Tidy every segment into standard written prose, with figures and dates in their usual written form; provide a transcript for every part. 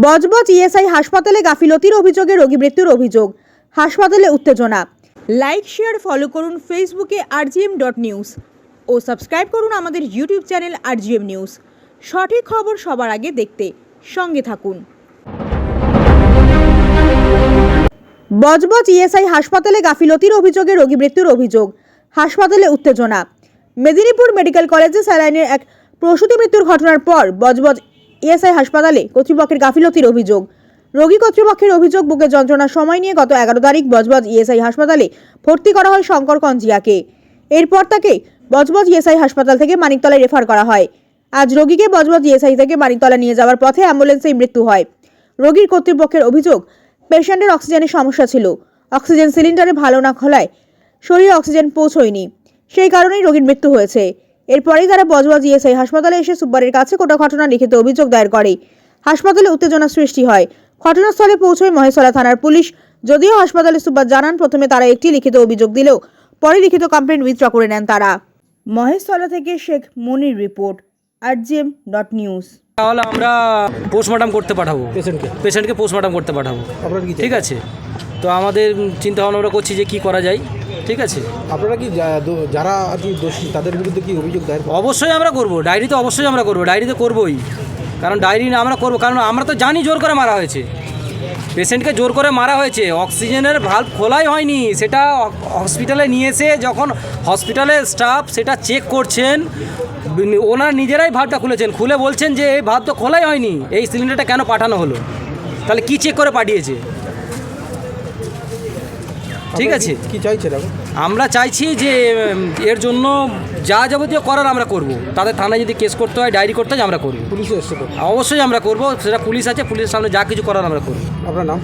Budge Budge ESI হাসপাতালে গাফিলতির অভিযোগে রোগী মৃত্যুর অভিযোগ, হাসপাতালে উত্তেজনা। লাইক শেয়ার ফলো করুন ফেসবুকে rgm.news ও সাবস্ক্রাইব করুন আমাদের ইউটিউব চ্যানেল rgm নিউজ। সঠিক খবর সবার আগে দেখতে সঙ্গে থাকুন। বজবজ ইএসআই হাসপাতালে গাফিলতির অভিযোগে রোগী মৃত্যুর অভিযোগ, হাসপাতালে উত্তেজনা। মেদিনীপুর মেডিকেল কলেজে স্যালাইনের এক প্রসূতি মৃত্যুর ঘটনার পর বজবজ ইএসআই হাসপাতালে কর্তৃপক্ষের গাফিলতির অভিযোগ। রোগী কর্তৃপক্ষের অভিযোগ, বুকে যন্ত্রণার সময় নিয়ে গত 11 তারিখ বজবজ ইএসআই হাসপাতালে ভর্তি করা হয় শঙ্কর কঞ্জিয়াকে। এরপর তাকে বজবজ ইএসআই হাসপাতাল থেকে মানিকতলায় রেফার করা হয়। আজ রোগীকে বজবজ ইএসআই থেকে মানিকতলা নিয়ে যাওয়ার পথে অ্যাম্বুলেন্সেই মৃত্যু হয়। রোগীর কর্তৃপক্ষের অভিযোগ, পেশেন্টের অক্সিজেনের সমস্যা ছিল। অক্সিজেন সিলিন্ডারে ভালো না খোলায় শরীরে অক্সিজেন পৌঁছয়নি, সেই কারণেই রোগীর মৃত্যু হয়েছে। এরপরেই তারা বজবজ ইএসআই হাসপাতালে এসে সুপারের কাছে গোটা ঘটনা লিখিত অভিযোগ দায়ের করে। হাসপাতালে উত্তেজনা সৃষ্টি হয়। ঘটনাস্থলে পৌঁছয় মহেশতলা থানার পুলিশ। যদিও হাসপাতালে সুপার জানান প্রথমে তারা একটি লিখিত অভিযোগ দিলেও পরে লিখিত কমপ্লেন উইথড্র করে নেন তারা। মহেশতলা থেকে শেখ মনির রিপোর্ট, rgm.news। তাহলে আমরা পোস্টমর্টম করতে পাঠাবো, পেশেন্টকে পোস্টমর্টম করতে পাঠাবো। ঠিক আছে, তো আমাদের চিন্তা ভাবনা আমরা করছি যে কি করা যায়। ঠিক আছে, আপনারা কি যারা আর কি দোষী তাদের বিরুদ্ধে কি অভিযোগ দায়ের? অবশ্যই আমরা করবো, ডায়েরি তো অবশ্যই আমরা করবো, ডায়েরি তো করবোই। কারণ ডায়েরি না আমরা করবো, কারণ আমরা তো জানি জোর করে মারা হয়েছে, পেশেন্টকে জোর করে মারা হয়েছে। অক্সিজেনের ভালভ খোলাই হয়নি, সেটা হসপিটালে নিয়ে এসে যখন হসপিটালের স্টাফ সেটা চেক করছেন, ওনারা নিজেরাই ভালভটা খুলেছেন, খুলে বলছেন যে এই ভালভ তো খোলাই হয়নি, এই সিলিন্ডারটা কেন পাঠানো হলো? তাহলে কি চেক করে পাঠিয়েছে? ঠিক আছে, কি চাইছেন? আমরা চাইছি যে এর জন্য যা যাবতীয় করার আমরা করব। তাদের থানায় যদি কেস করতে হয়, ডায়েরি করতে হয়, আমরা করব। পুলিশে এসছে তো? অবশ্যই আমরা করব, সেটা পুলিশ আছে, পুলিশের সামনে যা কিছু করার আমরা করব। আপনার নাম?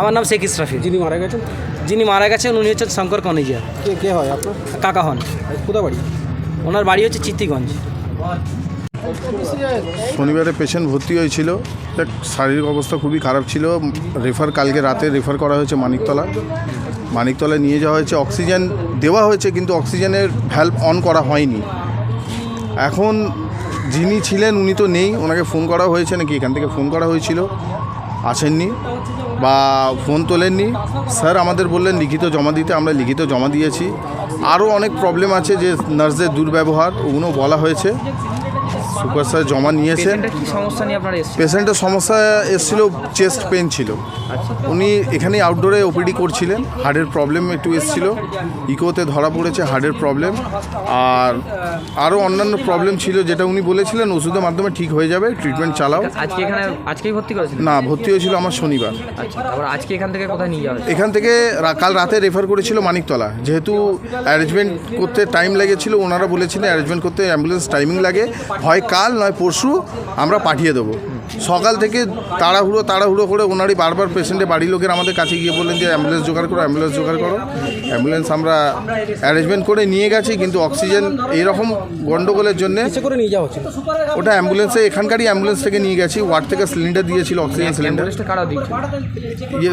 আমার নাম শেখ ইসরাফিল। যিনি মারা গেছেন? যিনি মারা গেছেন উনি হচ্ছেন শঙ্কর কনেজিয়া। কে হয় আপনার? কাকা হন। কোথা বাড়ি? ওনার বাড়ি হচ্ছে চিত্তিগঞ্জ। শনিবারে পেশেন্ট ভর্তি হয়েছিল, শারীরিক অবস্থা খুবই খারাপ ছিল। কালকে রাতে রেফার করা হয়েছে মানিকতলায় নিয়ে যাওয়া হয়েছে। অক্সিজেন দেওয়া হয়েছে, কিন্তু অক্সিজেনের ভ্যালভ অন করা হয়নি। এখন যিনি ছিলেন উনি তো নেই, ওনাকে ফোন করা হয়েছে নাকি এখান থেকে ফোন করা হয়েছিল, আসেননি বা ফোন তোলেননি। স্যার আমাদের বললেন লিখিত জমা দিতে, আমরা লিখিত জমা দিয়েছি। আরও অনেক প্রবলেম আছে, যে নার্সদের দুর্ব্যবহার, ওগুলো বলা হয়েছে। সুপার স্যার জমা নিয়েছেন। পেশেন্টের সমস্যা এসেছিল, চেস্ট পেন ছিল। উনি এখানেই আউটডোরে ওপিডি করছিলেন। হার্টের প্রবলেম একটু এসেছিল, ইকোতে ধরা পড়েছে হার্টের প্রবলেম। আর আরও অন্যান্য প্রবলেম ছিল, যেটা উনি বলেছিলেন ওষুধের মাধ্যমে ঠিক হয়ে যাবে, ট্রিটমেন্ট চালাও। আজকেই ভর্তি করেছেন? না, ভর্তি হয়েছিল আমার শনিবার। আচ্ছা, তারপর আজকে এখান থেকে কোথায় নিয়ে যাওয়া? এখান থেকে কাল রাতে রেফার করেছিল মানিকতলা। যেহেতু অ্যারেঞ্জমেন্ট করতে টাইম লেগেছিল, ওনারা বলেছিলেন অ্যারেঞ্জমেন্ট করতে অ্যাম্বুলেন্স টাইমিং লাগে, হয় কাল নয় পরশু আমরা পাঠিয়ে দেবো। সকাল থেকে তাড়াহুড়ো করে ওনারই বারবার পেশেন্টের বাড়ির লোকের আমাদের কাছে গিয়ে বললেন যে অ্যাম্বুলেন্স জোগাড় করো। অ্যাম্বুলেন্স আমরা অ্যারেঞ্জমেন্ট করে নিয়ে গেছি, কিন্তু অক্সিজেন এইরকম গন্ডগোলের জন্য করে নিয়ে যাওয়া হচ্ছে। ওটা অ্যাম্বুলেন্সে এখানকারই অ্যাম্বুলেন্স থেকে নিয়ে গেছি। ওয়ার্ড থেকে সিলিন্ডার দিয়েছিল, অক্সিজেন সিলিন্ডার।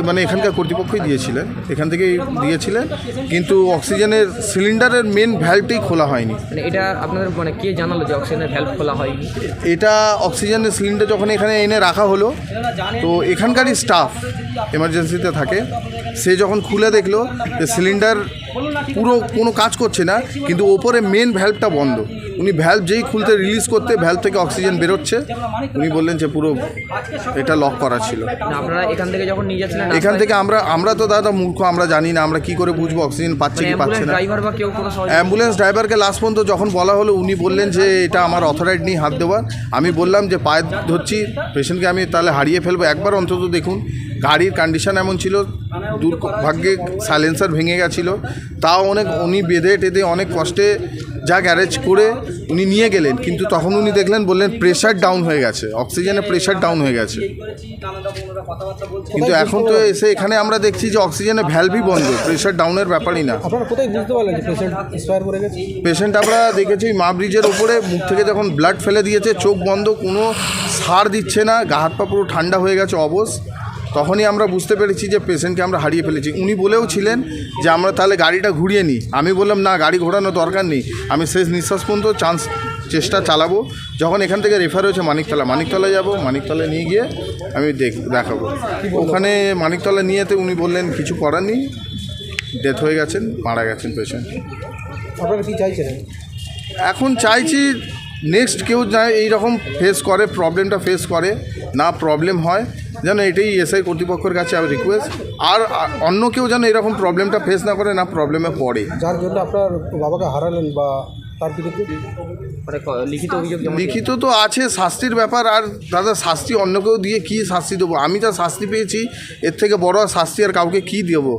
মানে এখানকার কর্তৃপক্ষই দিয়েছিলেন, এখান থেকেই দিয়েছিলেন, কিন্তু অক্সিজেনের সিলিন্ডারের মেন ভ্যালভটাই খোলা হয়নি। এটা আপনাদের কে জানালো যে অক্সিজেনের ভ্যালভ খোলা হয়নি? এটা অক্সিজেনের সিলিন্ডার যখন এখানে এনে রাখা হলো, তো এখানকারই স্টাফ এমার্জেন্সিতে থাকে, সে যখন খুলে দেখলো যে সিলিন্ডার পুরো কোনো কাজ করছে না, কিন্তু ওপরে মেন ভ্যালভটা বন্ধ। উনি ভ্যালভ যেই খুলতে রিলিজ করতে ভ্যালভ থেকে অক্সিজেন বেরোচ্ছে, উনি বললেন যে পুরো এটা লক করা ছিল। আপনারা এখান থেকে যখন নিয়ে যাচ্ছিলেন, এখান থেকে আমরা তো দাদা মূর্খ, আমরা জানি না, আমরা কি করে বুঝবো অক্সিজেন পাচ্ছে কি পাচ্ছে না। অ্যাম্বুলেন্স ড্রাইভারকে লাস্ট পর্যন্ত যখন বলা হলো, উনি বললেন যে এটা আমার অথরাইজ নেই হাত দেওয়ার। আমি বললাম যে পায়ে ধরছি, পেশেন্টকে আমি তাহলে হারিয়ে ফেলবো, একবার অন্তত দেখুন। গাড়ির কন্ডিশন এমন ছিল, দুর্ভাগ্যে সাইলেন্সার ভেঙে গেছিলো, তাও উনি বেঁধে টেঁধে অনেক কষ্টে যা গ্যারেজ করে উনি নিয়ে গেলেন, কিন্তু তখন উনি দেখলেন, বললেন প্রেশার ডাউন হয়ে গেছে, অক্সিজেনের প্রেশার ডাউন হয়ে গেছে। কিন্তু এখন তো এসে এখানে আমরা দেখছি যে অক্সিজেনের ভ্যালভই বন্ধ, প্রেশার ডাউনের ব্যাপারই না। আপনারা কোথায় বুঝতে পারলেন যে পেশেন্ট এক্সপায়ার করে গেছে? পেশেন্ট আমরা দেখেছি মা ব্রিজের ওপরে, মুখ থেকে যখন ব্লাড ফেলে দিয়েছে, চোখ বন্ধ, কোনো সাড় দিচ্ছে না, গা হাত পা পুরো ঠান্ডা হয়ে গেছে অবশ। তখনই আমরা বুঝতে পেরেছি যে পেশেন্টকে আমরা হারিয়ে ফেলেছি। উনি বলেও ছিলেন যে আমরা তাহলে গাড়িটা ঘুরিয়ে নিই। আমি বললাম না, গাড়ি ঘোরানোর দরকার নেই, আমি শেষ নিঃশ্বাস পর্যন্ত চান্স চেষ্টা চালাবো। যখন এখান থেকে রেফার হয়েছে মানিকতলা যাব, মানিকতলা নিয়ে গিয়ে আমি দেখাবো। ওখানে মানিকতলা নিয়েতে উনি বললেন কিছু করার নেই, ডেথ হয়ে গেছেন, মারা গেছেন পেশেন্ট। আপনারা কী চাইছেন? এখন চাইছি নেক্সট কেউ যায় এইরকম প্রবলেমটা ফেস করে না, প্রবলেম হয় যেন, এটাই এসআই কর্তৃপক্ষের কাছে আমার রিকোয়েস্ট। আর অন্য কেউ যেন এরকম প্রবলেমটা ফেস না করে, না প্রবলেমে পড়ে। যার জন্য আপনার বাবাকে হারালেন বা তার বিরুদ্ধে মানে লিখিত অভিযোগ লিখিত তো আছে, শাস্তির ব্যাপার। আর দাদা শাস্তি অন্য কেউ দিয়ে কী শাস্তি দেবো? আমি যা শাস্তি পেয়েছি এর থেকে বড় শাস্তি আর কাউকে কী দেবো?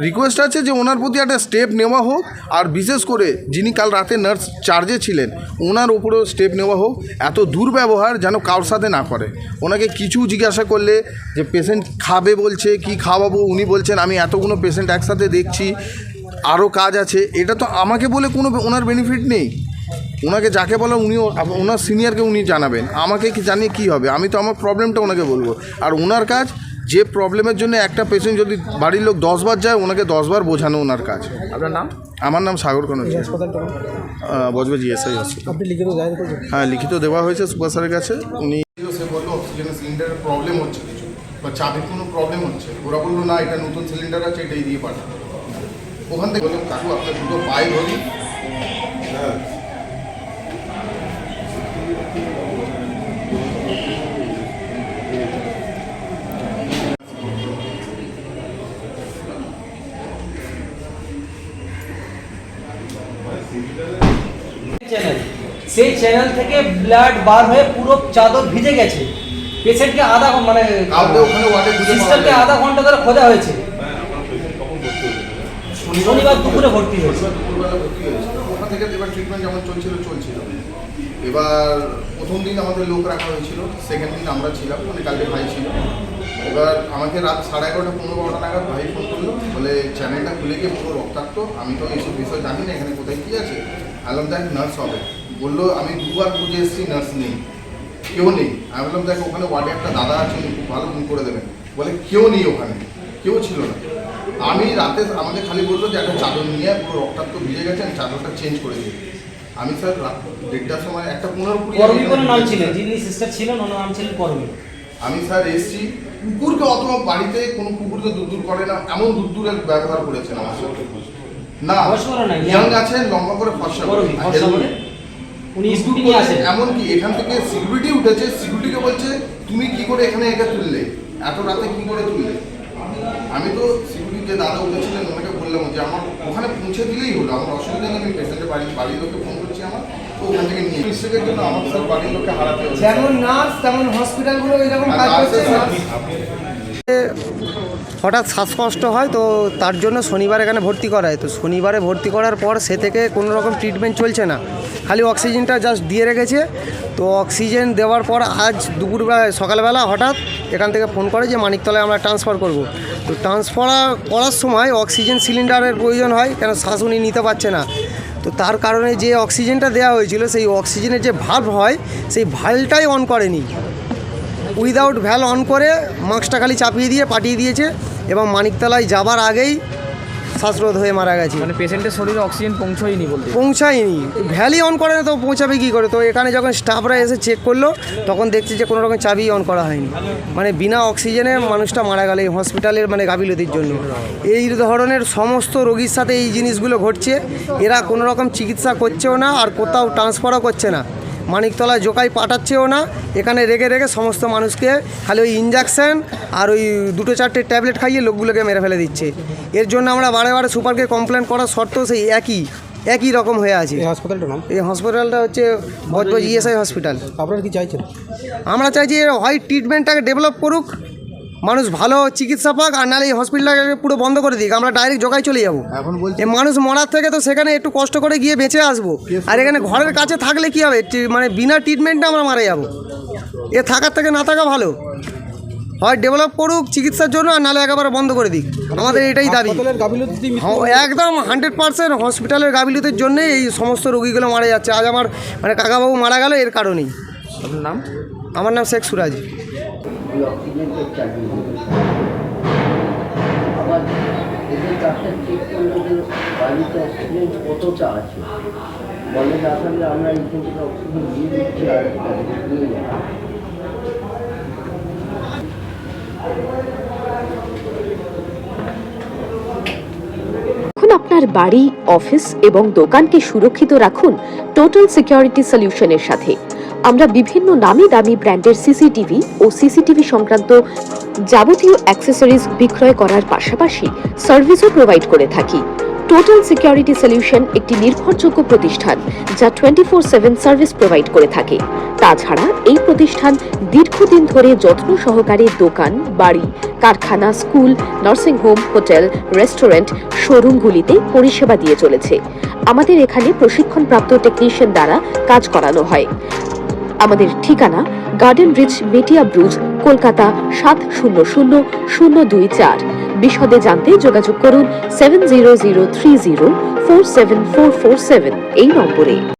রিকোয়েস্ট আছে যে ওনার প্রতি একটা স্টেপ নেওয়া হোক, আর বিশেষ করে যিনি কাল রাতে নার্স চার্জে ছিলেন ওনার উপরেও স্টেপ নেওয়া হোক। এত দুর্ব্যবহার যেন কারোর সাথে না করে। ওনাকে কিছু জিজ্ঞাসা করলে যে পেশেন্ট খাবে বলছে, কি খাওয়াবো, উনি বলছেন আমি এতগুলো পেশেন্ট একসাথে দেখছি, আরও কাজ আছে। এটা তো আমাকে বলে কোনো ওনার বেনিফিট নেই। ওনাকে যাকে বলো উনি ওনার সিনিয়রকে উনি জানাবেন, আমাকে কি জানিয়ে কী হবে? আমি তো আমার প্রবলেমটা ওনাকে বলবো। আর ওনার কাজ যে প্রবলেমের জন্য একটা পেশেন্ট যদি বাড়ির লোক 10 বার যায়, ওনাকে 10 বার বোঝানো ওনার কাজ। আপনার নাম? আমার নাম সাগর কনক, হাসপাতালটা বজবজ ইএসআই হসপিটাল। আপনি লিখিত দায়ের করেছেন? হ্যাঁ, লিখিত দেওয়া হয়েছে সুপার স্যারের কাছে। উনি সে বললো অক্সিজেনের সিলিন্ডারের প্রবলেম হচ্ছে কিছু, বা চাবির কোনো প্রবলেম হচ্ছে। ওরা বললো না, এটা নতুন সিলিন্ডার আছে, এটাই দিয়ে পাঠাবো। ওখান থেকে বললাম কাকু আপনার দুটো পায়ে ধরি। হ্যাঁ, চ্যানেল, সেই চ্যানেল থেকে ব্লাড বার হয়ে পুরো চাদর ভিজে গেছে। পেশেন্টকে কালকে ওখানে ওয়ার্ডে খুঁজে পাওয়া সিস্টেমকে যায়নি। আধা ঘন্টা ধরে খোঁজা হয়েছে। শনিবার দুপুরে ভর্তি হয়েছে। দুপুরবেলা ভর্তি হয়েছে। ওখান থেকে এবার ট্রিটমেন্ট যেমন চলছিল। এবার প্রথম দিন আমাদের লোক রাখা হয়েছিল, সেকেন্ড দিন আমরা ছিলাম, মানে কালকে ভাই ছিল। এবার আমাকে রাত 11:30 15-12 নাগাদ ভাই ফোন করলো, বলে চ্যানেলটা খুলে গিয়ে পুরো রক্তাক্ত। আমি তো এইসব বিষয় জানি না, এখানে কোথায় কী আছে। আলম দেখ নার্স হবে। বললো আমি দুবার খুঁজে এসেছি, নার্স নেই, কেউ নেই। আমি বললাম দেখ ওখানে ওয়ার্ডে একটা দাদা আছেন, খুব ভালো ফোন করে দেবেন। বলে কেউ নেই ওখানে, কেউ ছিল না। আমি রাতে আমাকে খালি বললো যে একটা চাদর নিয়ে পুরো রক্তাক্ত ভিজে গেছে, আমি চাদরটা চেঞ্জ করে দিই। আমি স্যার রাত 1:30টার সময় একটা 15-20 যিনি সিস্টার ছিলেন ওনার নাম ছিলেন পরমী। আমি স্যার এসছি, কুকুরকে অত বাড়িতে কোনো কুকুরকে দূর করে না, এমন দূরের ব্যবহার করেছেন আমার সাথে। না ইয়াং আছে, লম্বা করে ফর্সা করে, উনি স্কুটি নিয়ে আসেন। এমনকি এখান থেকে সিকিউরিটি উঠেছে, সিকিউরিটিকে বলছে তুমি কি করে এখানে একা তুললে, এত রাতে কি করে তুললে। আমি তো সিকিউরিটি যে দাদা উঠেছিলেন ওনাকে বললাম যে আমার ওখানে পৌঁছে দিলেই হলো, আমার অসুবিধা নেই, আমি পেশেন্টের বাড়ির লোককে ফোন করছি আমার, তো ওখান থেকে নিয়ে মিস্টেকের জন্য আমার স্যার বাড়ির লোককে হারাতে হবে। যেমন নার্স তেমন হসপিটালগুলো এরকম কাজ করছে। হঠাৎ শ্বাসকষ্ট হয়, তো তার জন্য শনিবার এখানে ভর্তি করায়। তো শনিবারে ভর্তি করার পর সে থেকে কোনো রকম ট্রিটমেন্ট চলছে না, খালি অক্সিজেনটা জাস্ট দিয়ে রেখেছে। তো অক্সিজেন দেওয়ার পর আজ দুপুরবেলা সকালবেলা হঠাৎ এখান থেকে ফোন করে যে মানিকতলায় আমরা ট্রান্সফার করব। তো ট্রান্সফার করার সময় অক্সিজেন সিলিন্ডারের প্রয়োজন হয়, কেন শ্বাস উনি নিতে পারছে না। তো তার কারণে যে অক্সিজেনটা দেওয়া হয়েছিল, সেই অক্সিজেনের যে ভাল্ব হয় সেই ভাল্বটাই অন করেনি। উইদাউট ভ্যাল অন করে মাস্কটা খালি চাপিয়ে দিয়ে পাঠিয়ে দিয়েছে, এবং মানিকতলায় যাবার আগেই শ্বাসরোধ হয়ে মারা গেছে। মানে পেশেন্টের শরীরে অক্সিজেন পৌঁছয়নি বলতে? পৌঁছায়নি, ভ্যালই অন করে না, তো পৌঁছাবে কী করে? তো এখানে যখন স্টাফরা এসে চেক করলো তখন দেখছি যে কোনো রকম চাবি অন করা হয়নি। মানে বিনা অক্সিজেনে মানুষটা মারা গেল এই হসপিটালের গাফিলতির জন্য। এই ধরনের সমস্ত রোগীর সাথে এই জিনিসগুলো ঘটছে। এরা কোনো রকম চিকিৎসা করছেও না, আর কোথাও ট্রান্সফারও করছে না, মানিকতলা জোকাই পাঠাচ্ছেও না। এখানে রেখে সমস্ত মানুষকে খালি ওই ইঞ্জেকশন আর ওই 2-4টে ট্যাবলেট খাইয়ে লোকগুলোকে মেরে ফেলে দিচ্ছে। এর জন্য আমরা বারে সুপারকে কমপ্লেন করার সত্ত্বেও সেই একই রকম হয়ে আছে। এই হাসপাতালটার নাম? এই হসপিটালটা হচ্ছে বজবজ ইএসআই হসপিটাল। আপনারা কি চাইছেন? আমরা চাইছি হয় ট্রিটমেন্টটাকে ডেভেলপ করুক, মানুষ ভালো চিকিৎসা পাক, আর নাহলে এই হসপিটালটাকে পুরো বন্ধ করে দিক, আমরা ডাইরেক্ট জোগাই চলে যাবো। এখন বলছি এই মানুষ মরার থেকে তো সেখানে একটু কষ্ট করে গিয়ে বেঁচে আসবো, আর এখানে ঘরের কাছে থাকলে কি হবে? মানে বিনা ট্রিটমেন্টে আমরা মারা যাবো। এ থাকার থেকে না থাকা ভালো। হয় ডেভেলপ করুক চিকিৎসার জন্য, আর নাহলে একেবারে বন্ধ করে দিক, আমাদের এটাই দাবি। হাসপাতালের গাফিলতি একদম 100% হসপিটালের গাফিলতির জন্যে এই সমস্ত রোগীগুলো মারা যাচ্ছে। আজ আমার কাকাবাবু মারা গেল এর কারণেই। আপনার নাম? আমার নাম শেখ সুরাজ। আবার এদের ডাক্তার চেক করলো যে বাড়িতে অক্সিজেন কতটা আছে, এখন আপনার বাড়ি, অফিস এবং দোকানকে সুরক্ষিত রাখুন টোটাল সিকিউরিটি সলিউশনের সাথে। আমরা বিভিন্ন নামি দামি ব্র্যান্ডের সিসিটিভি ও সিসিটিভি সংক্রান্ত যাবতীয় অ্যাক্সেসরিজ বিক্রয় করার পাশাপাশি সার্ভিসও প্রোভাইড করে থাকি। টোটাল সিকিউরিটি সলিউশন একটি নির্ভরযোগ্য প্রতিষ্ঠান যা 24/7 সার্ভিস প্রোভাইড করে থাকে। তাছাড়া এই প্রতিষ্ঠান দীর্ঘদিন ধরে যত্ন সহকারে দোকান, বাড়ি, কারখানা, school, nursing home, hotel, restaurant, শোরুমগুলিতে পরিষেবা দিয়ে চলেছে। আমাদের এখানে প্রশিক্ষণপ্রাপ্ত টেকনিশিয়ান দ্বারা কাজ করানো হয়। আমাদের ঠিকানা গার্ডেন রিচ, মেটিয়া ব্রুজ, কলকাতা 700024। বিশদে জানতে যোগাযোগ করুন 7003047447 এই নম্বরে।